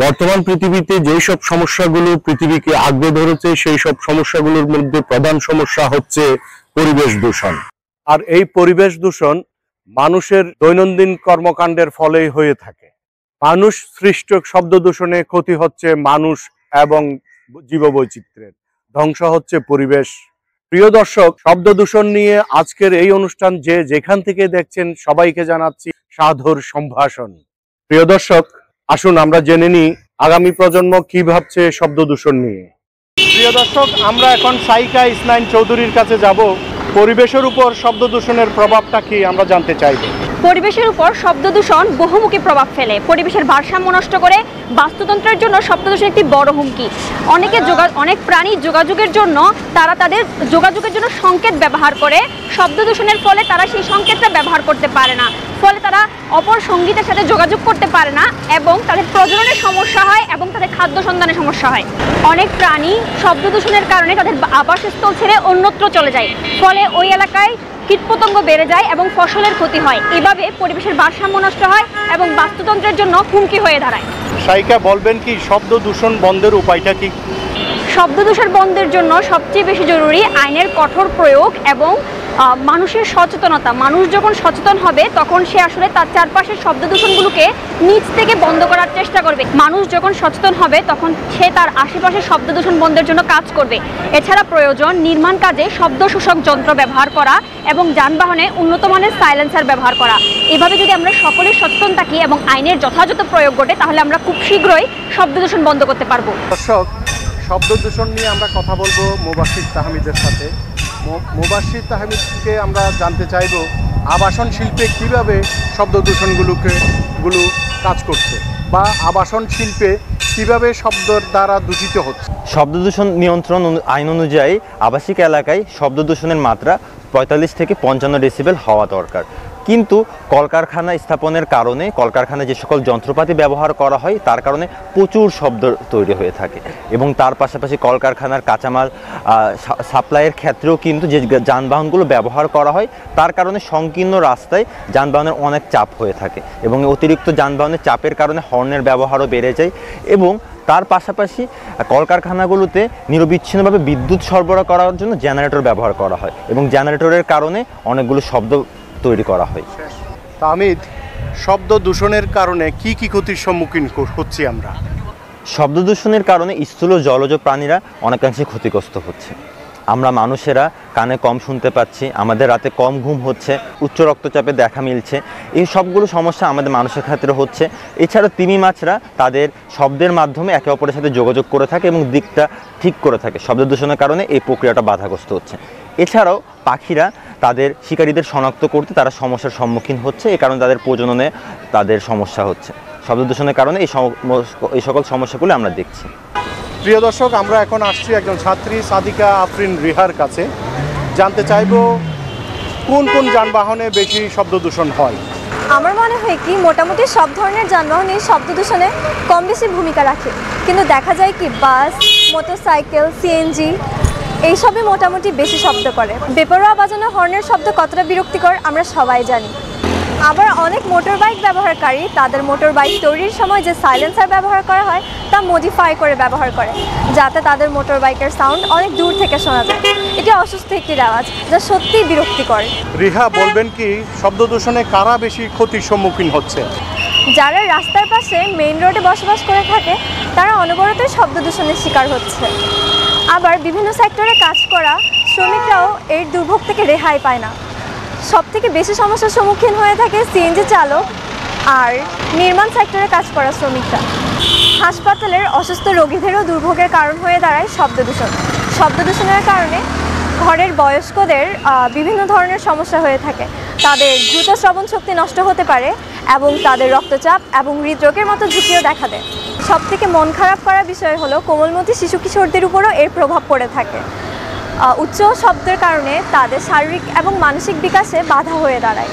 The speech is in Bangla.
বর্তমান পৃথিবীতে যে সব সমস্যাগুলো পৃথিবীকে আগলে ধরেছে সেই সব সমস্যাগুলোর মধ্যে প্রধান সমস্যা হচ্ছে পরিবেশ দূষণ। আর এই পরিবেশ দূষণ মানুষের দৈনন্দিন কর্মকাণ্ডের ফলেই হয়ে থাকে। মানুষ সৃষ্ট শব্দ দূষণে ক্ষতি হচ্ছে মানুষ এবং জীববৈচিত্র্যের, ধ্বংস হচ্ছে পরিবেশ। প্রিয় দর্শক, শব্দ দূষণ নিয়ে আজকের এই অনুষ্ঠান যে যেখান থেকে দেখছেন সবাইকে জানাচ্ছি সাদর সম্ভাষণ। প্রিয় দর্শক, আসুন আমরা জেনে নিই আগামী প্রজন্ম কি ভাবছে শব্দ দূষণ নিয়ে। প্রিয় দর্শক, আমরা এখন সাইকা ইসনাইন চৌধুরীর কাছে যাব। পরিবেশের উপর শব্দ দূষণের প্রভাবটা কি আমরা জানতে চাইব। পরিবেশের উপর শব্দ দূষণ বহুমুখী প্রভাব ফেলে, পরিবেশের ভারসাম্য নষ্ট করে। বাস্তুতন্ত্রের জন্য শব্দ দূষণ একটি বড় হুমকি। অনেক প্রাণী যোগাযোগের জন্য তাদের যোগাযোগের জন্য সংকেত ব্যবহার করে। শব্দ দূষণের ফলে তারা সেই সংকেতটা ব্যবহার করতে পারে না, ফলে তারা অপর সঙ্গীতের সাথে যোগাযোগ করতে পারে না এবং তাদের প্রজননের সমস্যা হয় এবং তাদের খাদ্য সন্ধানের সমস্যা হয়। অনেক প্রাণী শব্দ দূষণের কারণে তাদের আবাসস্থল ছেড়ে অন্যত্র চলে যায়, ফলে ওই এলাকায় কীটপতঙ্গ বেড়ে যায় এবং ফসলের ক্ষতি হয়। এভাবে পরিবেশের ভারসাম্য নষ্ট হয় এবং বাস্তুতন্ত্রের জন্য হুমকি হয়ে দাঁড়ায়। সাইকা, বলবেন কি শব্দ দূষণ বন্ধের উপায়টা কি? শব্দ দূষণ বন্ধের জন্য সবচেয়ে বেশি জরুরি আইনের কঠোর প্রয়োগ এবং মানুষের সচেতনতা। মানুষ যখন সচেতন হবে তখন সে আসলে তার চারপাশের শব্দ দূষণগুলোকে নিচ থেকে বন্ধ করার চেষ্টা করবে। মানুষ যখন সচেতন হবে তখন সে তার আশেপাশের শব্দ দূষণ বন্ধের জন্য কাজ করবে। এছাড়া প্রয়োজন নির্মাণ কাজে শব্দ শোষক যন্ত্র ব্যবহার করা এবং যানবাহনে উন্নত মানের সাইলেন্সার ব্যবহার করা। এভাবে যদি আমরা সকলে সচেতন থাকি এবং আইনের যথাযথ প্রয়োগ ঘটে তাহলে আমরা খুব শীঘ্রই শব্দ দূষণ বন্ধ করতে পারবো। দর্শক, শব্দ দূষণ নিয়ে আমরা কথা বলবো মুবাশশির তাহমিদের সাথে। মুবাশশির তাহমিদকে আমরা জানতে চাইব আবাসন শিল্পে কিভাবে শব্দ দূষণগুলো কাজ করছে, বা আবাসন শিল্পে কিভাবে শব্দের দ্বারা দূষিত হচ্ছে। শব্দ দূষণ নিয়ন্ত্রণ আইন অনুযায়ী আবাসিক এলাকায় শব্দ দূষণের মাত্রা 45 থেকে 55 ডেসিবেল হওয়া দরকার। কিন্তু কলকারখানা স্থাপনের কারণে, কলকারখানায় যে সকল যন্ত্রপাতি ব্যবহার করা হয় তার কারণে প্রচুর শব্দ তৈরি হয়ে থাকে এবং তার পাশাপাশি কলকারখানার কাঁচামাল সাপ্লাইয়ের ক্ষেত্রেও কিন্তু যে যানবাহনগুলো ব্যবহার করা হয় তার কারণে সংকীর্ণ রাস্তায় যানবাহনের অনেক চাপ হয়ে থাকে এবং অতিরিক্ত যানবাহনের চাপের কারণে হর্নের ব্যবহারও বেড়ে যায় এবং তার পাশাপাশি কলকারখানাগুলোতে নিরবিচ্ছিন্নভাবে বিদ্যুৎ সরবরাহ করার জন্য জেনারেটর ব্যবহার করা হয় এবং জেনারেটরের কারণে অনেকগুলো শব্দ তৈরি করা হয়। তাহমিদ, শব্দ দূষণের কারণে কি কি ক্ষতির সম্মুখীন হচ্ছি আমরা? শব্দ দূষণের কারণে স্থূল জলজ প্রাণীরা অনেকাংশে ক্ষতিগ্রস্ত হচ্ছে। আমরা মানুষেরা কানে কম শুনতে পাচ্ছি, আমাদের রাতে কম ঘুম হচ্ছে, উচ্চ রক্তচাপে দেখা মিলছে। এই সবগুলো সমস্যা আমাদের মানুষের ক্ষেত্রে হচ্ছে। এছাড়া তিমি মাছরা তাদের শব্দের মাধ্যমে একে অপরের সাথে যোগাযোগ করে থাকে এবং দিকটা ঠিক করে থাকে। শব্দ দূষণের কারণে এই প্রক্রিয়াটা বাধাগ্রস্ত হচ্ছে। এছাড়াও পাখিরা তাদের শিকারীদের শনাক্ত করতে তারা সমস্যার সম্মুখীন হচ্ছে, এই কারণে তাদের প্রজননে তাদের সমস্যা হচ্ছে। শব্দ দূষণের কারণে এই সকল সমস্যাগুলো আমরা দেখছি। প্রিয় দর্শক, আমরা এখন আসছি একজন ছাত্রী সাদিকা আফরিন রিহার কাছে। জানতে চাইব কোন কোন যানবাহনে বেশি শব্দ দূষণ হয়। আমার মনে হয় কি মোটামুটি সব ধরনের যানবাহনই শব্দ দূষণে কম বেশি ভূমিকা রাখে, কিন্তু দেখা যায় কি বাস, মোটরসাইকেল, সিএনজি এইসবই মোটামুটি বেশি শব্দ করে। বেপরোয়া বাজানো হর্নের শব্দ কতটা বিরক্তিকর আমরা সবাই জানি। আবার অনেক মোটর বাইক ব্যবহারকারী তাদের মোটর বাইক তৈরির সময় যে সাইলেন্সার ব্যবহার করা হয় তা মডিফাই করে ব্যবহার করে, যাতে তাদের মোটর বাইকের সাউন্ড অনেক দূর থেকে শোনা যায়। এটি অসুস্থ একটি আওয়াজ যা সত্যিই বিরক্তিকর। রিহা, বলবেন কি শব্দ দূষণে কারা বেশি ক্ষতির সম্মুখীন হচ্ছে? যারা রাস্তার পাশে মেইন রোডে বসবাস করে থাকে তারা অনবরতই শব্দ দূষণের শিকার হচ্ছে। আবার বিভিন্ন সেক্টরে কাজ করা শ্রমিকরাও এর দুর্ভোগ থেকে রেহাই পায় না। সবথেকে বেশি সমস্যার সম্মুখীন হয়ে থাকে সিএনজি চালক আর নির্মাণ সেক্টরে কাজ করা শ্রমিকরা। হাসপাতালের অসুস্থ রোগীদেরও দুর্ভোগের কারণ হয়ে দাঁড়ায় শব্দ দূষণ। শব্দ দূষণের কারণে ঘরের বয়স্কদের বিভিন্ন ধরনের সমস্যা হয়ে থাকে। তাদের দ্রুত শ্রবণ শক্তি নষ্ট হতে পারে এবং তাদের রক্তচাপ এবং হৃদরোগের মতো ঝুঁকিও দেখা দেয়। সবথেকে মন খারাপ করার বিষয় হলো কোমলমতি শিশু কিশোরদের উপরও এর প্রভাব পড়ে থাকে। উচ্চ শব্দের কারণে তাদের শারীরিক এবং মানসিক বিকাশে বাধা হয়ে দাঁড়ায়।